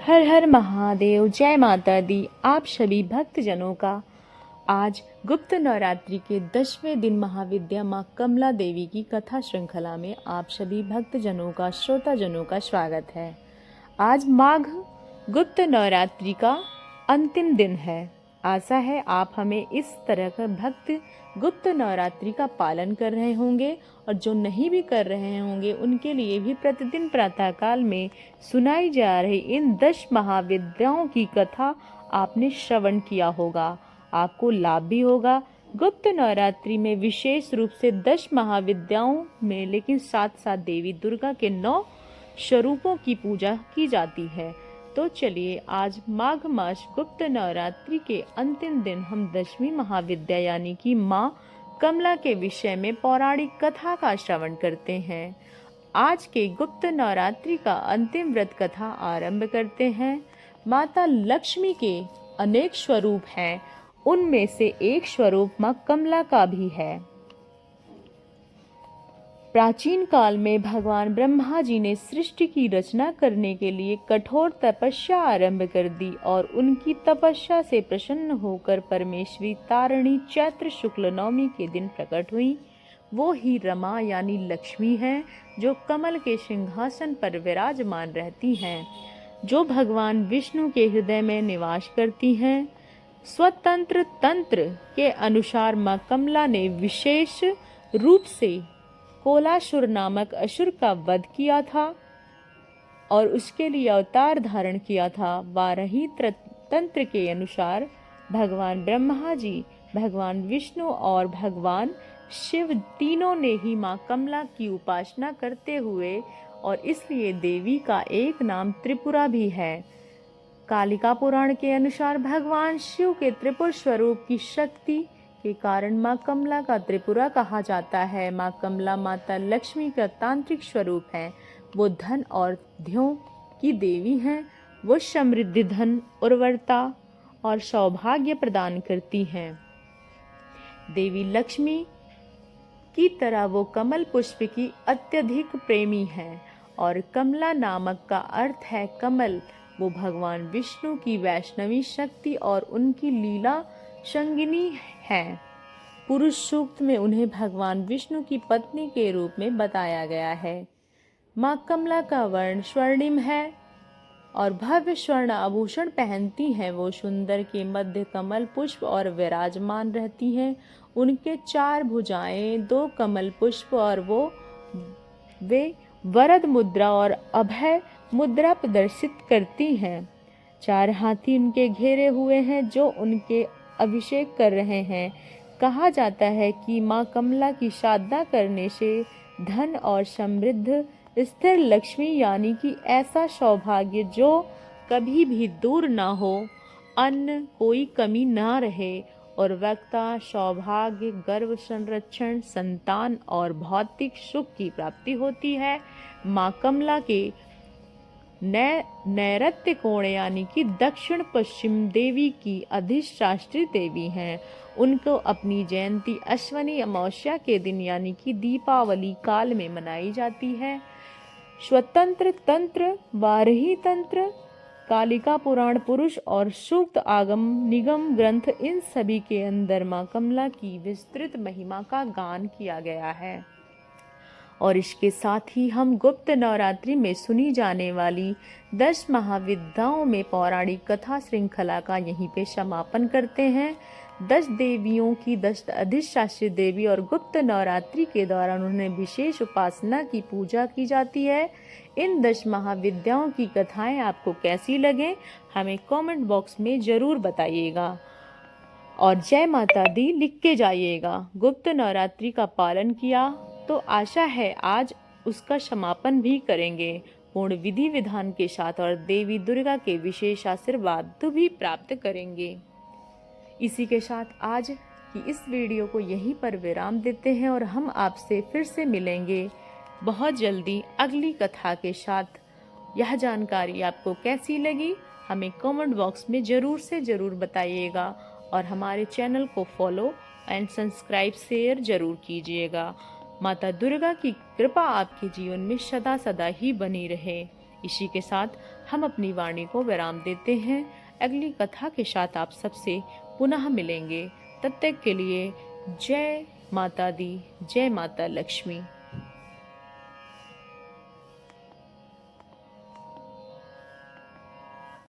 हर हर महादेव। जय माता दी आप सभी भक्तजनों का। आज गुप्त नवरात्रि के 10वें दिन महाविद्या माँ कमला देवी की कथा श्रृंखला में आप सभी भक्तजनों का, श्रोताजनों का स्वागत है। आज माघ गुप्त नवरात्रि का अंतिम दिन है। आशा है आप हमें इस तरह का भक्त गुप्त नवरात्रि का पालन कर रहे होंगे, और जो नहीं भी कर रहे होंगे उनके लिए भी प्रतिदिन प्रातःकाल में सुनाई जा रही इन 10 महाविद्याओं की कथा आपने श्रवण किया होगा, आपको लाभ भी होगा। गुप्त नवरात्रि में विशेष रूप से 10 महाविद्याओं में लेकिन साथ साथ देवी दुर्गा के 9 स्वरूपों की पूजा की जाती है। तो चलिए आज माघ मास गुप्त नवरात्रि के अंतिम दिन हम 10वीं महाविद्या यानी कि माँ कमला के विषय में पौराणिक कथा का श्रवण करते हैं। आज के गुप्त नवरात्रि का अंतिम व्रत कथा आरंभ करते हैं। माता लक्ष्मी के अनेक स्वरूप हैं, उनमें से एक स्वरूप माँ कमला का भी है। प्राचीन काल में भगवान ब्रह्मा जी ने सृष्टि की रचना करने के लिए कठोर तपस्या आरंभ कर दी, और उनकी तपस्या से प्रसन्न होकर परमेश्वरी तारिणी चैत्र शुक्ल नवमी के दिन प्रकट हुई। वो ही रमा यानी लक्ष्मी हैं, जो कमल के सिंहासन पर विराजमान रहती हैं, जो भगवान विष्णु के हृदय में निवास करती हैं। स्वतंत्र तंत्र के अनुसार माँ कमला ने विशेष रूप से कोलासुर नामक असुर का वध किया था और उसके लिए अवतार धारण किया था। वाराही तंत्र के अनुसार भगवान ब्रह्मा जी, भगवान विष्णु और भगवान शिव तीनों ने ही माँ कमला की उपासना करते हुए, और इसलिए देवी का एक नाम त्रिपुरा भी है। कालिका पुराण के अनुसार भगवान शिव के त्रिपुर स्वरूप की शक्ति के कारण माँ कमला का त्रिपुरा कहा जाता है। माँ कमला माता लक्ष्मी का तांत्रिक स्वरूप है। वो धन और ध्ययों की देवी हैं। वो समृद्धि, धन, उर्वरता और सौभाग्य प्रदान करती हैं। देवी लक्ष्मी की तरह वो कमल पुष्प की अत्यधिक प्रेमी हैं, और कमला नामक का अर्थ है कमल। वो भगवान विष्णु की वैष्णवी शक्ति और उनकी लीला संगिनी है। पुरुष सूक्त में उन्हें भगवान विष्णु की पत्नी के रूप में बताया गया है। माँ कमला का वर्ण स्वर्णिम है और भव्य स्वर्ण आभूषण पहनती हैं। वो सुंदर के मध्य कमल पुष्प और विराजमान रहती हैं। उनके 4 भुजाएं, 2 कमल पुष्प, और वे वरद मुद्रा और अभय मुद्रा प्रदर्शित करती हैं। 4 हाथी उनके घेरे हुए हैं, जो उनके अभिषेक कर रहे हैं। कहा जाता है कि माँ कमला की साधना करने से धन और समृद्ध स्थिर लक्ष्मी यानी कि ऐसा सौभाग्य जो कभी भी दूर ना हो, अन्न कोई कमी ना रहे, और वक्ता सौभाग्य, गर्भ संरक्षण, संतान और भौतिक सुख की प्राप्ति होती है। माँ कमला के नैऋत्य कोण यानी कि दक्षिण पश्चिम देवी की अधिष्ठात्री देवी हैं। उनको अपनी जयंती अश्वनी अमावस्या के दिन यानी कि दीपावली काल में मनाई जाती है। स्वतंत्र तंत्र, वाराही तंत्र, कालिका पुराण, पुरुष और सूक्त आगम निगम ग्रंथ, इन सभी के अंदर माँ कमला की विस्तृत महिमा का गान किया गया है। और इसके साथ ही हम गुप्त नवरात्रि में सुनी जाने वाली 10 महाविद्याओं में पौराणिक कथा श्रृंखला का यहीं पे समापन करते हैं। 10 देवियों की 10 अधिष्ठात्री देवी और गुप्त नवरात्रि के दौरान उन्हें विशेष उपासना की पूजा की जाती है। इन 10 महाविद्याओं की कथाएं आपको कैसी लगे हमें कमेंट बॉक्स में ज़रूर बताइएगा, और जय माता दी लिख के जाइएगा। गुप्त नवरात्रि का पालन किया तो आशा है आज उसका समापन भी करेंगे पूर्ण विधि विधान के साथ, और देवी दुर्गा के विशेष आशीर्वाद भी प्राप्त करेंगे। इसी के साथ आज की इस वीडियो को यहीं पर विराम देते हैं, और हम आपसे फिर से मिलेंगे बहुत जल्दी अगली कथा के साथ। यह जानकारी आपको कैसी लगी हमें कमेंट बॉक्स में ज़रूर से ज़रूर बताइएगा, और हमारे चैनल को फॉलो एंड सब्सक्राइब शेयर ज़रूर कीजिएगा। माता दुर्गा की कृपा आपके जीवन में सदा सदा ही बनी रहे। इसी के साथ हम अपनी वाणी को विराम देते हैं। अगली कथा के साथ आप सबसे पुनः मिलेंगे। तब तक के लिए जय माता दी, जय माता लक्ष्मी।